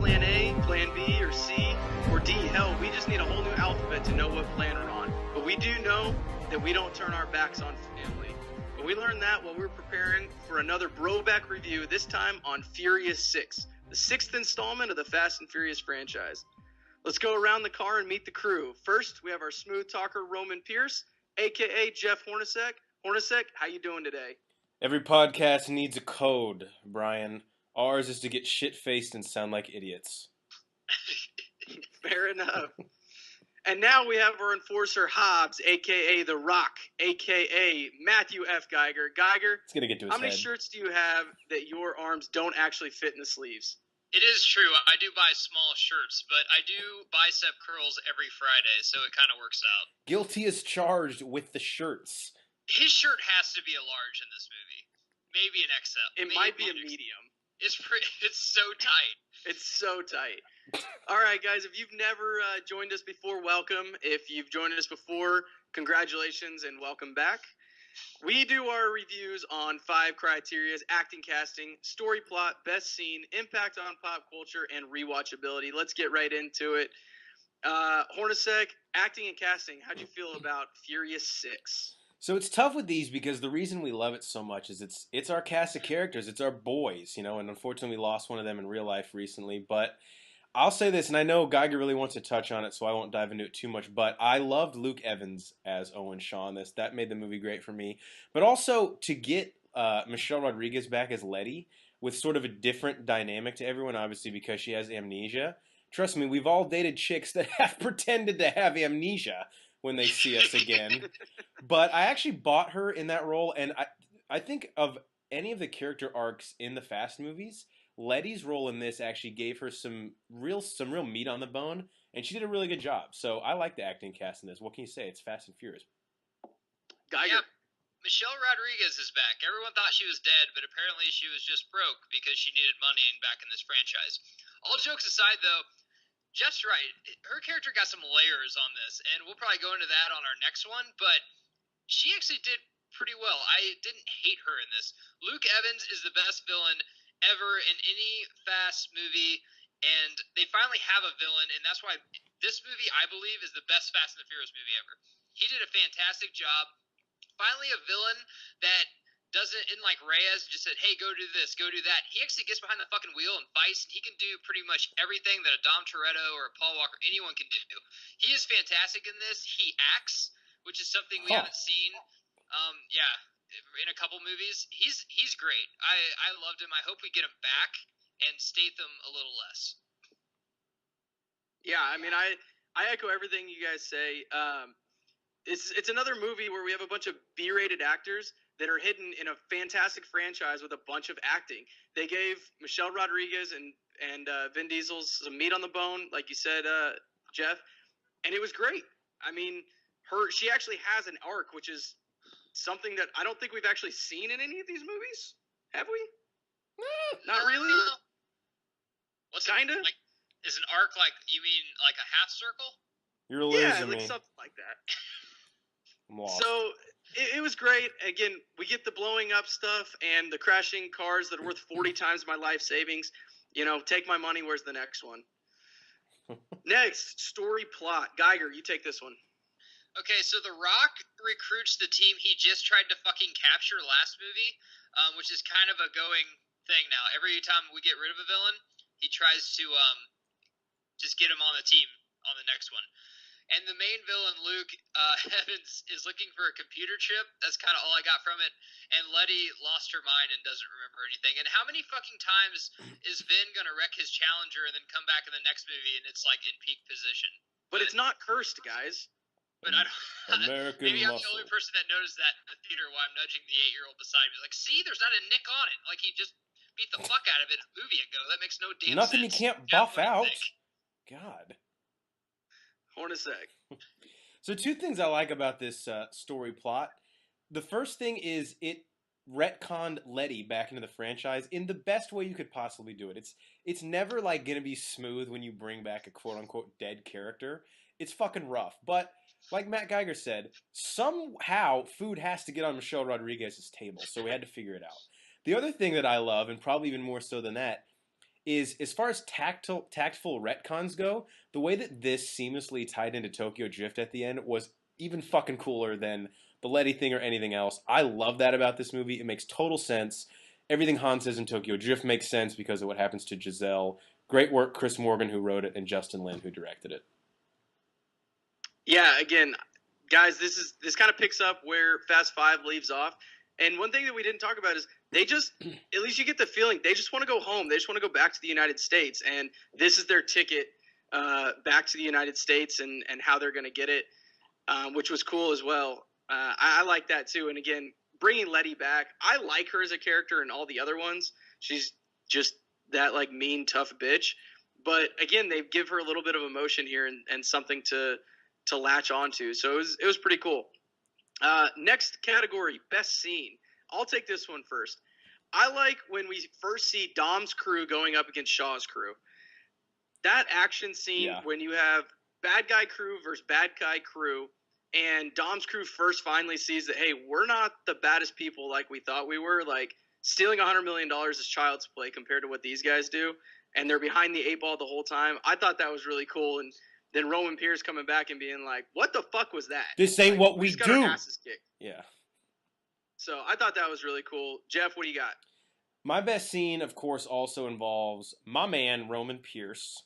plan A, plan B, or C, or D. Hell, we just need a whole new alphabet to know what plan we're on. But we do know that we don't turn our backs on family. And we learned that while we were preparing for another Broback review, this time on Furious 6, the 6th installment of the Fast and Furious franchise. Let's go around the car and meet the crew. First, we have our smooth talker, Roman Pierce, a.k.a. Jeff Hornacek. Hornacek, how you doing today? Every podcast needs a code, Brian. Ours is to get shit-faced and sound like idiots. Fair enough. And now we have our enforcer, Hobbs, a.k.a. The Rock, a.k.a. Matthew F. Geiger. Geiger, It's gonna get to his how many head. shirts do you have that your arms don't actually fit in the sleeves? It is true. I do buy small shirts, but I do bicep curls every Friday, so it kind of works out. Guilty as charged with the shirts. His shirt has to be a large in this movie. Maybe an XL. It Maybe might be a one X- medium. It's so tight. It's so tight. All right, guys, if you've never joined us before, welcome. If you've joined us before, congratulations and welcome back. We do our reviews on 5 criteria: acting, casting, story, plot, best scene, impact on pop culture, and rewatchability. Let's get right into it. Hornacek, acting and casting, how'd you feel about Furious 6? So it's tough with these because the reason we love it so much is it's our cast of characters. It's our boys, and unfortunately we lost one of them in real life recently. But I'll say this, and I know Geiger really wants to touch on it, so I won't dive into it too much, but I loved Luke Evans as Owen Shaw in this. That made the movie great for me. But also, to get Michelle Rodriguez back as Letty with sort of a different dynamic to everyone, obviously because she has amnesia. Trust me, we've all dated chicks that have pretended to have amnesia when they see us again. But I actually bought her in that role, and I think of any of the character arcs in the Fast movies, Letty's role in this actually gave her some real meat on the bone, and she did a really good job. So I like the acting cast in this. What can you say? It's Fast and Furious. Geiger. Yeah, Michelle Rodriguez is back. Everyone thought she was dead, but apparently she was just broke because she needed money and back in this franchise. All jokes aside, though, Jeff's right. Her character got some layers on this, and we'll probably go into that on our next one, but she actually did pretty well. I didn't hate her in this. Luke Evans is the best villain ever in any Fast movie, and they finally have a villain, and that's why this movie, I believe, is the best Fast and the Furious movie ever. He did a fantastic job. Finally, a villain that doesn't, in like Reyes, just said, hey, go do this, go do that. He actually gets behind the fucking wheel and fights, and he can do pretty much everything that a Dom Toretto or a Paul Walker, anyone can do. He is fantastic in this. He acts, which is something we haven't seen. In a couple movies. He's great. I loved him. I hope we get him back and Statham a little less. Yeah, I mean, I echo everything you guys say. It's another movie where we have a bunch of B-rated actors that are hidden in a fantastic franchise with a bunch of acting. They gave Michelle Rodriguez and Vin Diesel some meat on the bone, like you said, Jeff, and it was great. I mean, she actually has an arc, which is something that I don't think we've actually seen in any of these movies. Have we? Not really. What's Kinda. Like, is an arc like, you mean like a half circle? You're losing Yeah, me. like something like that. I'm lost. So it was great. Again, we get the blowing up stuff and the crashing cars that are worth 40 times my life savings. Take my money. Where's the next one? Next, story plot. Geiger, you take this one. Okay, so The Rock recruits the team he just tried to fucking capture last movie, which is kind of a going thing now. Every time we get rid of a villain, he tries to just get him on the team on the next one. And the main villain, Luke Evans, is looking for a computer chip. That's kind of all I got from it. And Letty lost her mind and doesn't remember anything. And how many fucking times is Vin going to wreck his Challenger and then come back in the next movie and it's like in peak position? But it's not cursed, guys. But I don't. American Maybe I'm the muscle. only person that noticed that in the theater while I'm nudging the 8-year-old beside me. Like, see, there's not a nick on it. Like he just beat the fuck out of it a movie ago. That makes no damn Nothing sense. you can't Jeff, buff what do you out. think? God. Hornacek. So 2 things I like about this story plot. The first thing is it retconned Letty back into the franchise in the best way you could possibly do it. It's never like gonna be smooth when you bring back a quote unquote dead character. It's fucking rough. But like Matt Geiger said, somehow food has to get on Michelle Rodriguez's table, so we had to figure it out. The other thing that I love, and probably even more so than that, is as far as tactful retcons go, the way that this seamlessly tied into Tokyo Drift at the end was even fucking cooler than the Letty thing or anything else. I love that about this movie. It makes total sense. Everything Han says in Tokyo Drift makes sense because of what happens to Giselle. Great work, Chris Morgan, who wrote it, and Justin Lin, who directed it. Yeah, again, guys, this kind of picks up where Fast 5 leaves off. And one thing that we didn't talk about is they just, at least you get the feeling, they just want to go home. They just want to go back to the United States. And this is their ticket back to the United States and how they're going to get it, which was cool as well. I like that too. And again, bringing Letty back, I like her as a character in all the other ones. She's just that like mean, tough bitch. But again, they give her a little bit of emotion here and something to latch onto. So it was pretty cool. Next category, best scene. I'll take this one first. I like when we first see Dom's crew going up against Shaw's crew. That action scene when you have bad guy crew versus bad guy crew, and Dom's crew first finally sees that, hey, we're not the baddest people like we thought we were. Like, stealing $100 million is child's play compared to what these guys do, and they're behind the 8 ball the whole time. I thought that was really cool, and then Roman Pierce coming back and being like, what the fuck was that? This ain't what we got do. Our asses kicked. Yeah. So I thought that was really cool. Jeff, what do you got? My best scene, of course, also involves my man, Roman Pierce,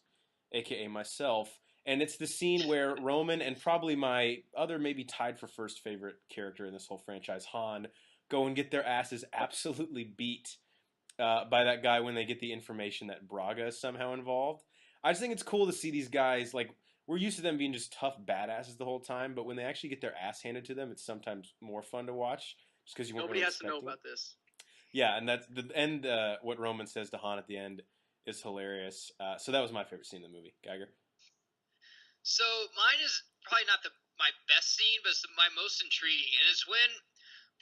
a.k.a. myself. And it's the scene where Roman and probably my other maybe tied for first favorite character in this whole franchise, Han, go and get their asses absolutely beat by that guy when they get the information that Braga is somehow involved. I just think it's cool to see these guys, like, we're used to them being just tough badasses the whole time, but when they actually get their ass handed to them, it's sometimes more fun to watch. Just because Nobody has to know about this. Yeah, and that's the end. What Roman says to Han at the end is hilarious. So that was my favorite scene in the movie. Geiger. So mine is probably not my best scene, but it's my most intriguing, and it's when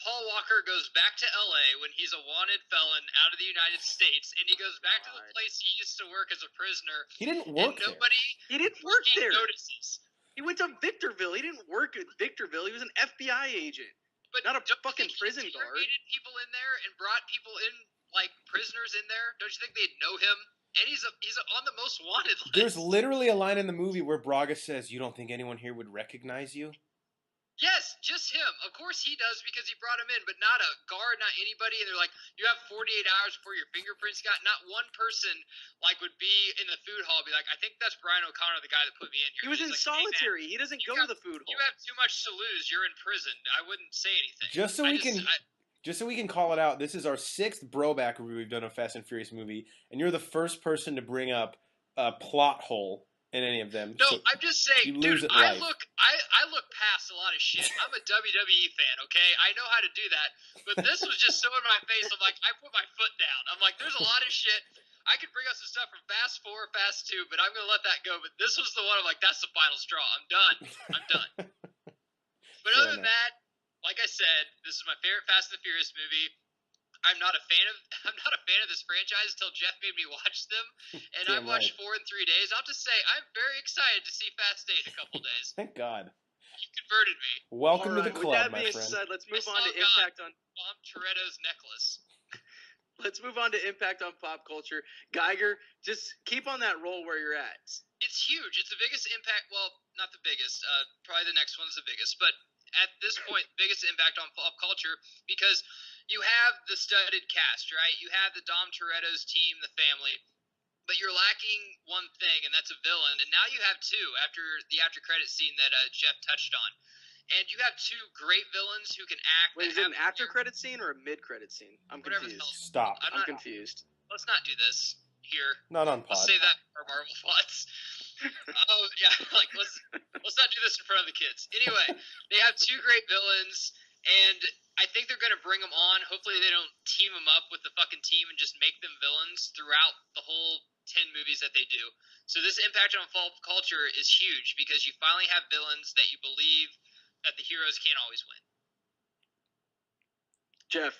Paul Walker goes back to L.A. when he's a wanted felon out of the United States, and he goes back to the place he used to work as a prisoner. He didn't work and nobody He didn't work there. Notices. He went to Victorville. He didn't work at Victorville. He was an FBI agent, but not a fucking prison guard. He people in there and brought people in, like prisoners in there. Don't you think they'd know him? And he's on the most wanted list. There's literally a line in the movie where Braga says, "You don't think anyone here would recognize you?" Yes, just him. Of course he does because he brought him in, but not a guard, not anybody. And they're like, you have 48 hours before your fingerprints got. Not one person like would be in the food hall. Be like, I think that's Brian O'Connor, the guy that put me in here. He was in like, solitary. Hey, man, he doesn't go to the food hall. You have too much to lose. You're in prison. I wouldn't say anything. Just so we can call it out, this is our 6th Broback review we've done of Fast and Furious movie, and you're the first person to bring up a plot hole in any of them. No, so I'm just saying, dude, I look past a lot of shit. I'm a WWE fan, okay? I know how to do that. But this was just so in my face. I'm like, I put my foot down. I'm like, there's a lot of shit. I could bring up some stuff from Fast 4, Fast 2, but I'm going to let that go. But this was the one I'm like, that's the final straw. I'm done. But other than that, like I said, this is my favorite Fast and the Furious movie. I'm not a fan of this franchise until Jeff made me watch them, and I've watched 4 in 3 days. I'll just say I'm very excited to see Fast 8 in a couple days. Thank God. You converted me. Welcome to the club, my friend. With that being said, let's move on to impact on Dom Toretto's necklace. Let's move on to impact on pop culture. Geiger, just keep on that roll where you're at. It's huge. It's the biggest impact. Well, not the biggest. Probably the next one's the biggest, but at this point, biggest impact on pop culture because you have the studded cast, right? You have the Dom Toretto's team, the family, but you're lacking one thing, and that's a villain. And now you have two after the after-credit scene that Jeff touched on. And you have two great villains who can act. Wait, is it an after-credit scene or a mid-credit scene? I'm confused. Stop. I'm confused. Let's not do this here. Not on pod. Let's save that for Marvel thoughts. Oh yeah, like let's not do this in front of the kids. Anyway, they have two great villains, and I think they're gonna bring them on. Hopefully, they don't team them up with the fucking team and just make them villains throughout the whole 10 movies that they do. So this impact on pop culture is huge because you finally have villains that you believe that the heroes can't always win. Jeff.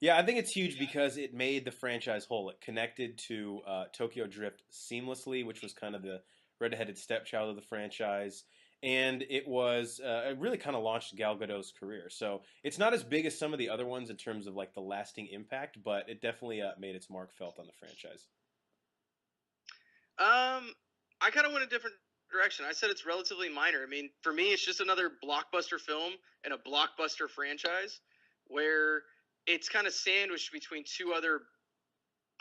Yeah, I think it's huge because it made the franchise whole. It connected to Tokyo Drift seamlessly, which was kind of the redheaded stepchild of the franchise, and it really kind of launched Gal Gadot's career. So it's not as big as some of the other ones in terms of like the lasting impact, but it definitely made its mark felt on the franchise. I kind of went a different direction. I said it's relatively minor. I mean, for me, it's just another blockbuster film and a blockbuster franchise where it's kind of sandwiched between two other,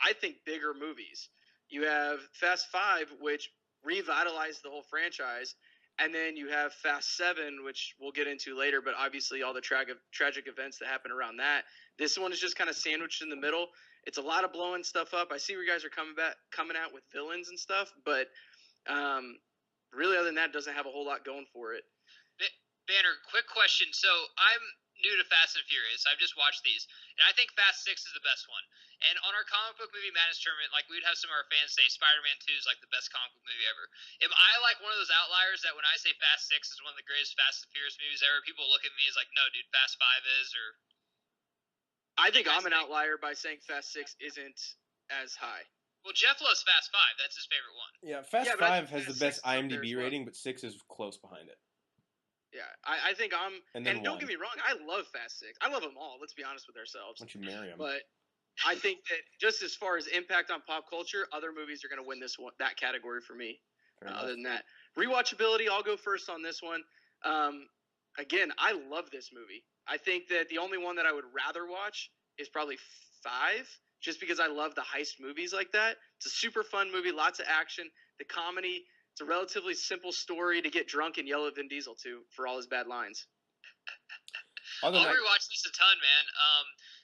I think, bigger movies. You have Fast Five, which revitalized the whole franchise, and then you have Fast Seven, which we'll get into later. But obviously, all the tragic events that happen around that. This one is just kind of sandwiched in the middle. It's a lot of blowing stuff up. I see where you guys are coming out with villains and stuff, but really, other than that, it doesn't have a whole lot going for it. Banner, quick question. So I'm new to Fast and Furious. I've just watched these, and I think Fast 6 is the best one. And on our comic book movie madness tournament, like, we'd have some of our fans say Spider-Man 2 is like the best comic book movie ever. Am I like one of those outliers that when I say Fast 6 is one of the greatest Fast and Furious movies ever, people look at me as like, no, dude, Fast 5 is, or... I think I'm an outlier by saying Fast 6 isn't as high. Well, Jeff loves Fast 5. That's his favorite one. Yeah, Fast 5 has the best IMDb rating, but 6 is close behind it. Yeah, I think I'm... And don't get me wrong, I love Fast 6. I love them all, let's be honest with ourselves. Why don't you marry them? But I think that just as far as impact on pop culture, other movies are going to win that category for me. Other than that. Rewatchability, I'll go first on this one. Again, I love this movie. I think that the only one that I would rather watch is probably 5, just because I love the heist movies like that. It's a super fun movie, lots of action. The comedy, it's a relatively simple story to get drunk and yell at Vin Diesel to for all his bad lines. I'll rewatch this a ton, man.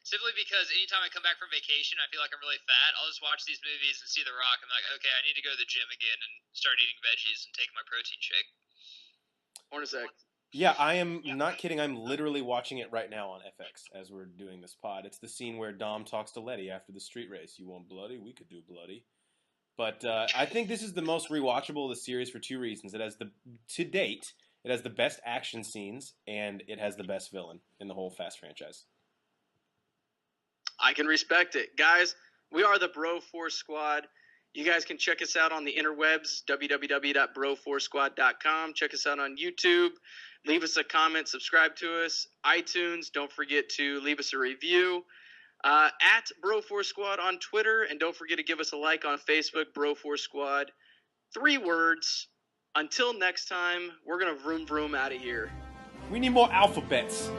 Simply because anytime I come back from vacation, I feel like I'm really fat. I'll just watch these movies and see The Rock. I'm like, okay, I need to go to the gym again and start eating veggies and take my protein shake. Hold on a sec. Yeah, I am not kidding. I'm literally watching it right now on FX as we're doing this pod. It's the scene where Dom talks to Letty after the street race. You want bloody? We could do bloody. But I think this is the most rewatchable of the series for 2 reasons. To date, it has the best action scenes, and it has the best villain in the whole Fast franchise. I can respect it. Guys, we are the Bro Force Squad. You guys can check us out on the interwebs, www.broforcesquad.com. Check us out on YouTube. Leave us a comment, subscribe to us. iTunes, don't forget to leave us a review. At Bro Force Squad on Twitter, and don't forget to give us a like on Facebook, Bro Force Squad. 3 words. Until next time, we're going to vroom vroom out of here. We need more alphabets.